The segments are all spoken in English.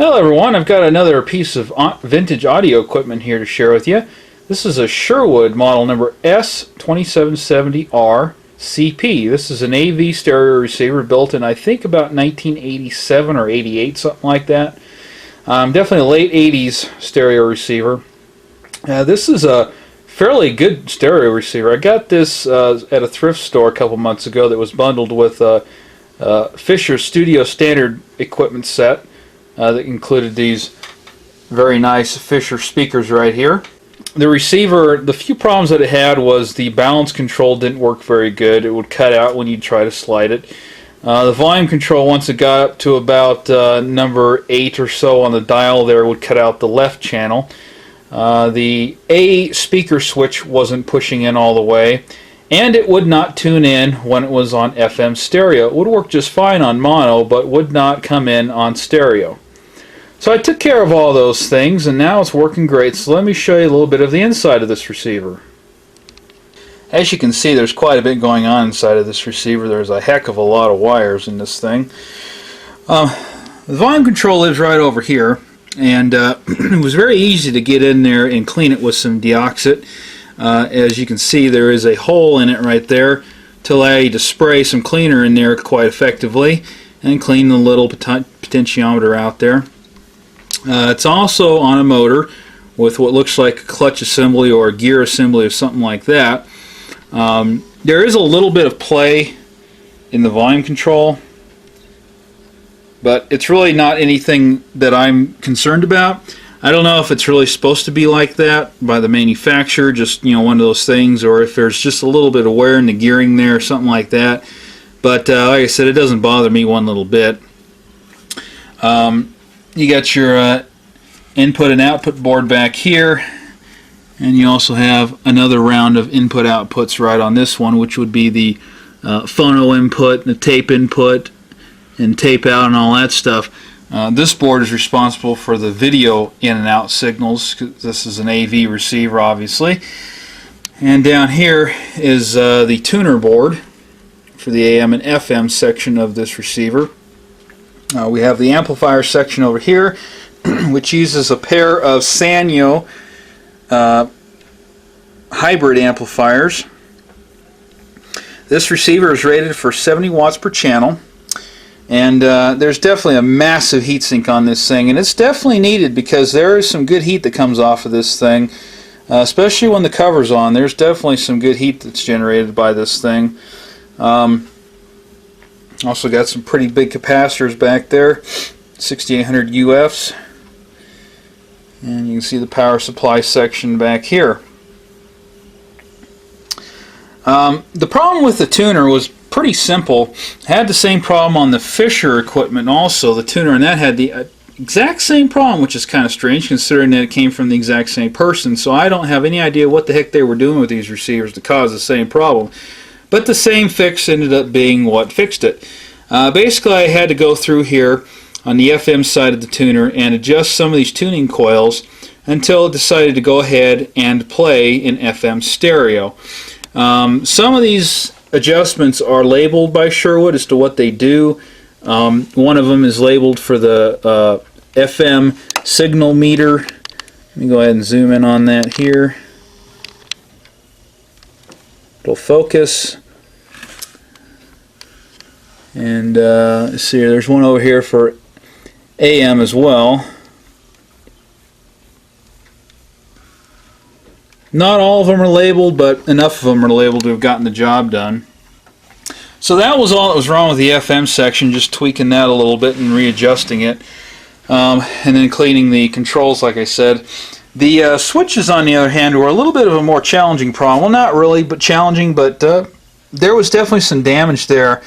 Hello everyone, I've got another piece of vintage audio equipment here to share with you. This is a Sherwood model number S-2770R CP. This is an AV stereo receiver built in I think about 1987 or 88, something like that. Definitely a late 80s stereo receiver. This is a fairly good stereo receiver. I got this at a thrift store a couple months ago that was bundled with a Fisher Studio Standard equipment set. That included these very nice Fisher speakers right here. The receiver, the few problems that it had was the balance control didn't work very good. It would cut out when you try to slide it. The volume control, once it got up to about number 8 or so on the dial there, would cut out the left channel. The A speaker switch wasn't pushing in all the way, and it would not tune in when it was on FM stereo. It would work just fine on mono, but would not come in on stereo. So I took care of all those things, and now it's working great. So let me show you a little bit of the inside of this receiver. As you can see, there's quite a bit going on inside of this receiver. There's a heck of a lot of wires in this thing. The volume control lives right over here, and it was very easy to get in there and clean it with some deoxit. As you can see, there is a hole in it right there to allow you to spray some cleaner in there quite effectively and clean the little potentiometer out there. It's also on a motor with what looks like a clutch assembly or a gear assembly or something like that. There is a little bit of play in the volume control, but it's really not anything that I'm concerned about. I don't know if it's really supposed to be like that by the manufacturer, just one of those things, or if there's just a little bit of wear in the gearing there or something like that. But like I said, it doesn't bother me one little bit. You got your input and output board back here, and you also have another round of input outputs right on this one, which would be the phono input, the tape input, and tape out and all that stuff. This board is responsible for the video in and out signals, 'cause this is an AV receiver obviously. And down here is the tuner board for the AM and FM section of this receiver. We have the amplifier section over here, which uses a pair of Sanyo hybrid amplifiers. This receiver is rated for 70 watts per channel, and there's definitely a massive heatsink on this thing, and it's definitely needed because there is some good heat that comes off of this thing, especially when the cover's on. There's definitely some good heat that's generated by this thing. Also got some pretty big capacitors back there, 6800 UFs, and you can see the power supply section back here. The problem with the tuner was pretty simple. Had the same problem on the Fisher equipment also. The tuner and that had the exact same problem, which is kind of strange considering that it came from the exact same person. So I don't have any idea what the heck they were doing with these receivers to cause the same problem. But the same fix ended up being what fixed it. Basically, I had to go through here on the FM side of the tuner and adjust some of these tuning coils until it decided to go ahead and play in FM stereo. Some of these adjustments are labeled by Sherwood as to what they do. One of them is labeled for the FM signal meter. Let me go ahead and zoom in on that here. It'll focus. And let's see, there's one over here for AM as well. Not all of them are labeled, but enough of them are labeled to have gotten the job done. So that was all that was wrong with the FM section, just tweaking that a little bit and readjusting it. And then cleaning the controls, like I said. The switches, on the other hand, were a little bit of a more challenging problem. Well, not really, but challenging, but there was definitely some damage there.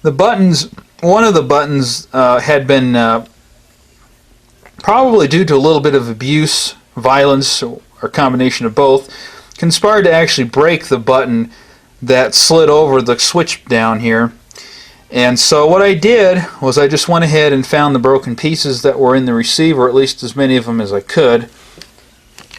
The buttons, one of the buttons had been, probably due to a little bit of abuse, violence, or a combination of both, conspired to actually break the button that slid over the switch down here. And so what I did was I just went ahead and found the broken pieces that were in the receiver, at least as many of them as I could.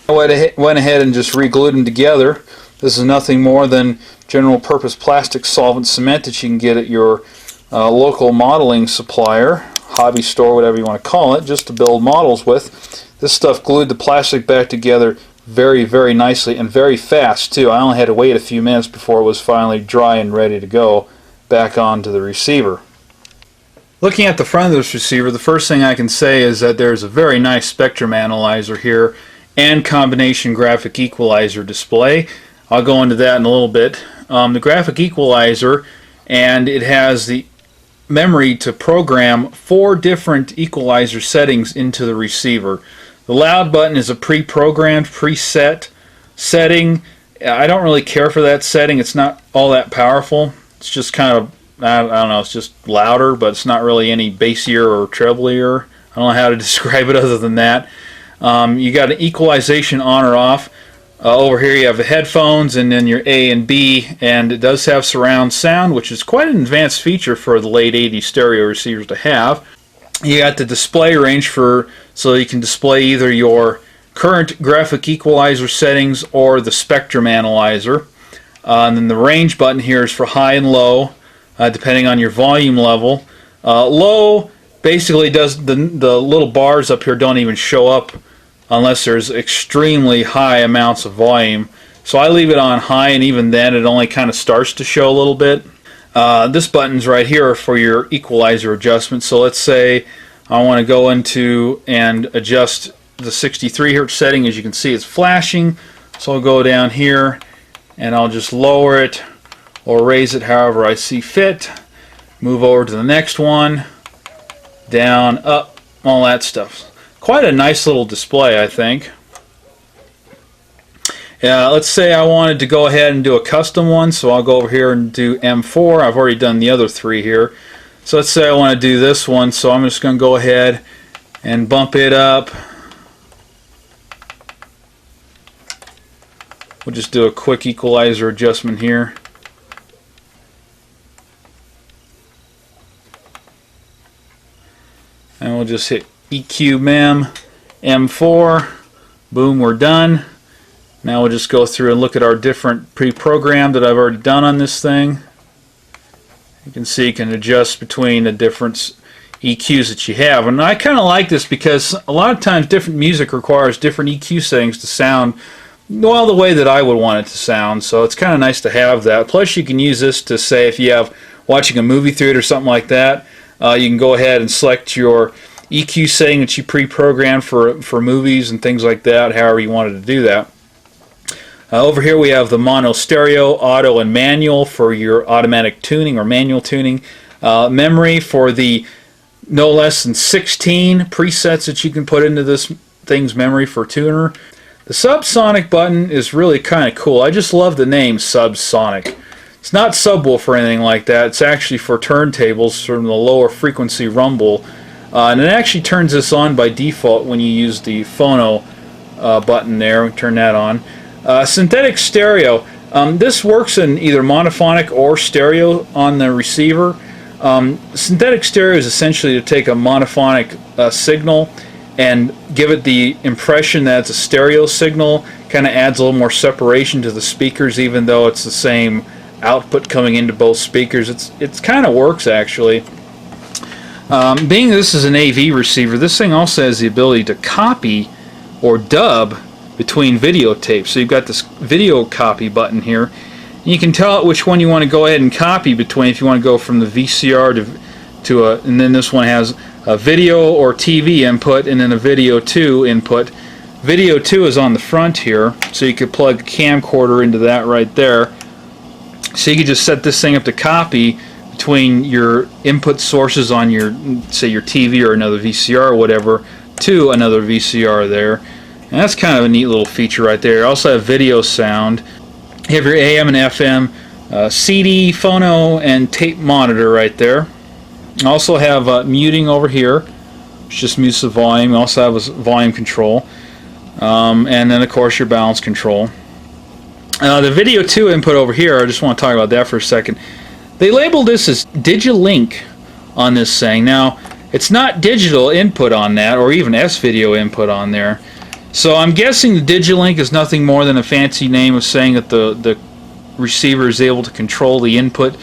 I went ahead and just re-glued them together. This is nothing more than general purpose plastic solvent cement that you can get at your local modeling supplier. hobby store, whatever you want to call it, just to build models with. This stuff glued the plastic back together very, very nicely and very fast too. I only had to wait a few minutes before it was finally dry and ready to go back onto the receiver. Looking at the front of this receiver, the first thing I can say is that there's a very nice spectrum analyzer here and combination graphic equalizer display. I'll go into that in a little bit. The graphic equalizer, and it has the memory to program 4 different equalizer settings into the receiver. The loud button is a pre-programmed, preset setting. I don't really care for that setting. It's not all that powerful. It's just kind of, I don't know, it's just louder, but it's not really any bassier or treblier. I don't know how to describe it other than that. You got an equalization on or off. Over here you have the headphones and then your A and B, and it does have surround sound, which is quite an advanced feature for the late 80s stereo receivers to have. You got the display range so you can display either your current graphic equalizer settings or the spectrum analyzer. And then the range button here is for high and low, depending on your volume level. Low basically does the little bars up here don't even show up unless there's extremely high amounts of volume. So I leave it on high, and even then it only kind of starts to show a little bit. This button's right here for your equalizer adjustment. So let's say I want to go into and adjust the 63 Hz setting. As you can see, it's flashing. So I'll go down here and I'll just lower it or raise it however I see fit. Move over to the next one, down, up, all that stuff. Quite a nice little display, I think. Let's say I wanted to go ahead and do a custom one, so I'll go over here and do M4. I've already done the other 3 here. So let's say I want to do this one, so I'm just going to go ahead and bump it up. We'll just do a quick equalizer adjustment here. And we'll just hit EQ MEM M4. Boom, we're done. Now we'll just go through and look at our different pre-programmed that I've already done on this thing. You can see you can adjust between the different EQs that you have. And I kind of like this because a lot of times different music requires different EQ settings to sound well the way that I would want it to sound. So it's kind of nice to have that. Plus you can use this to say if you have watching a movie theater or something like that, you can go ahead and select your EQ setting that you pre-programmed for movies and things like that, however you wanted to do that. Over here we have the mono, stereo, auto, and manual for your automatic tuning or manual tuning. Memory for the no less than 16 presets that you can put into this thing's memory for tuner. The subsonic button is really kind of cool. I just love the name subsonic. It's not subwoofer or anything like that. It's actually for turntables from the lower frequency rumble. And it actually turns this on by default when you use the phono button there. Turn that on. Synthetic stereo. This works in either monophonic or stereo on the receiver. Synthetic stereo is essentially to take a monophonic signal and give it the impression that it's a stereo signal. Kind of adds a little more separation to the speakers, even though it's the same output coming into both speakers. It's kind of works actually. Being this is an AV receiver, this thing also has the ability to copy or dub between videotapes. So you've got this video copy button here. And you can tell it which one you want to go ahead and copy between. If you want to go from the VCR to a, and then this one has a video or TV input and then a video 2 input. Video 2 is on the front here, so you could plug a camcorder into that right there. So you could just set this thing up to copy between your input sources on your, say, your TV or another VCR or whatever to another VCR there. And that's kind of a neat little feature right there. You also have video sound. You have your AM and FM, CD, phono, and tape monitor right there. You also have muting over here, which just mutes the volume. You also have a volume control. And then, of course, your balance control. The video 2 input over here, I just want to talk about that for a second. They labeled this as Digilink on this thing. Now, it's not digital input on that, or even S-video input on there. So I'm guessing the Digilink is nothing more than a fancy name of saying that the receiver is able to control the input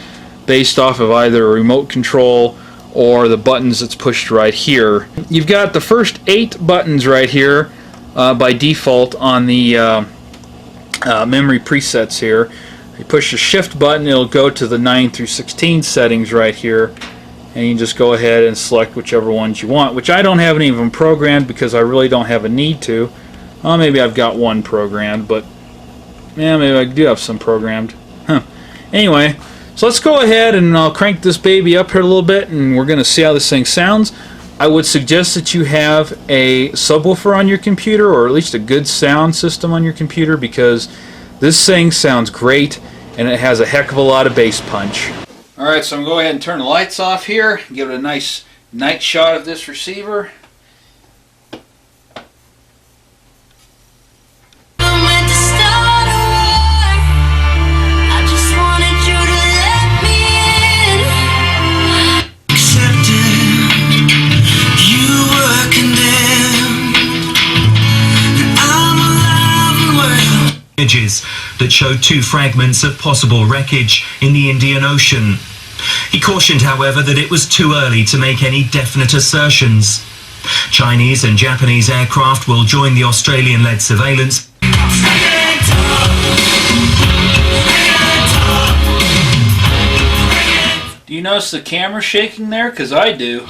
based off of either a remote control or the buttons that's pushed right here. You've got the first 8 buttons right here by default on the memory presets here. You push the shift button, it'll go to the 9 through 16 settings right here, and you can just go ahead and select whichever ones you want, which I don't have any of them programmed because I really don't have a need to. Well, maybe I've got one programmed, but yeah, maybe I do have some programmed. Anyway, so let's go ahead and I'll crank this baby up here a little bit, and we're going to see how this thing sounds. I would suggest that you have a subwoofer on your computer, or at least a good sound system on your computer, because this thing sounds great and it has a heck of a lot of bass punch. Alright, so I'm going to go ahead and turn the lights off here, give it a nice night shot of this receiver. Images that showed 2 fragments of possible wreckage in the Indian Ocean. He cautioned, however, that it was too early to make any definite assertions. Chinese and Japanese aircraft will join the Australian-led surveillance. Do you notice the camera shaking there? Because I do.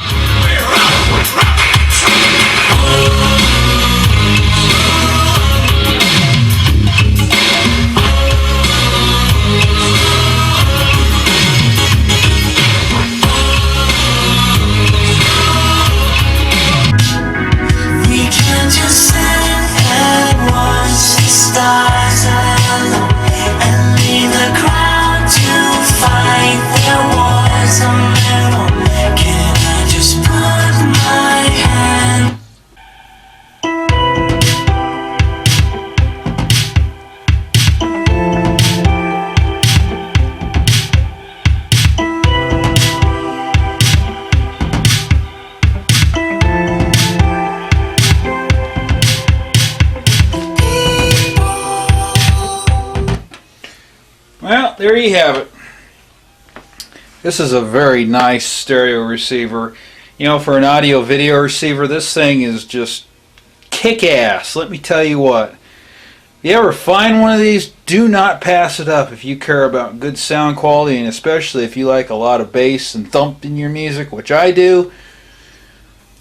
Well, there you have it. This is a very nice stereo receiver. You know, for an audio video receiver, this thing is just kick-ass. Let me tell you what. If you ever find one of these, do not pass it up if you care about good sound quality, and especially if you like a lot of bass and thump in your music, which I do.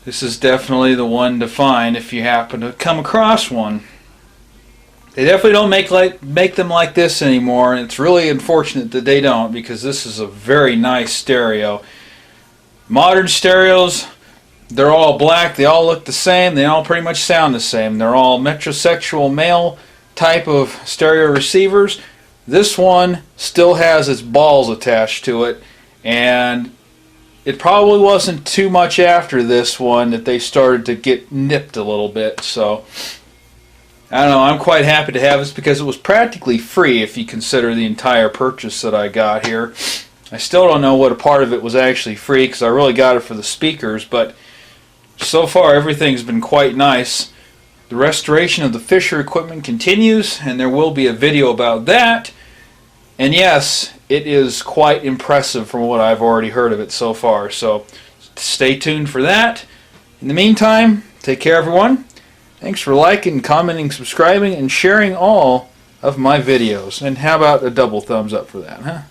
This is definitely the one to find if you happen to come across one. They definitely don't make them like this anymore, and it's really unfortunate that they don't, because this is a very nice stereo. Modern stereos, they're all black, they all look the same, they all pretty much sound the same. They're all metrosexual male type of stereo receivers. This one still has its balls attached to it, and it probably wasn't too much after this one that they started to get nipped a little bit, so I don't know, I'm quite happy to have this because it was practically free if you consider the entire purchase that I got here. I still don't know what a part of it was actually free because I really got it for the speakers, but so far everything's been quite nice. The restoration of the Fisher equipment continues, and there will be a video about that. And yes, it is quite impressive from what I've already heard of it so far, so stay tuned for that. In the meantime, take care everyone. Thanks for liking, commenting, subscribing, and sharing all of my videos. And how about a double thumbs up for that, huh?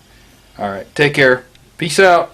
Alright, take care. Peace out.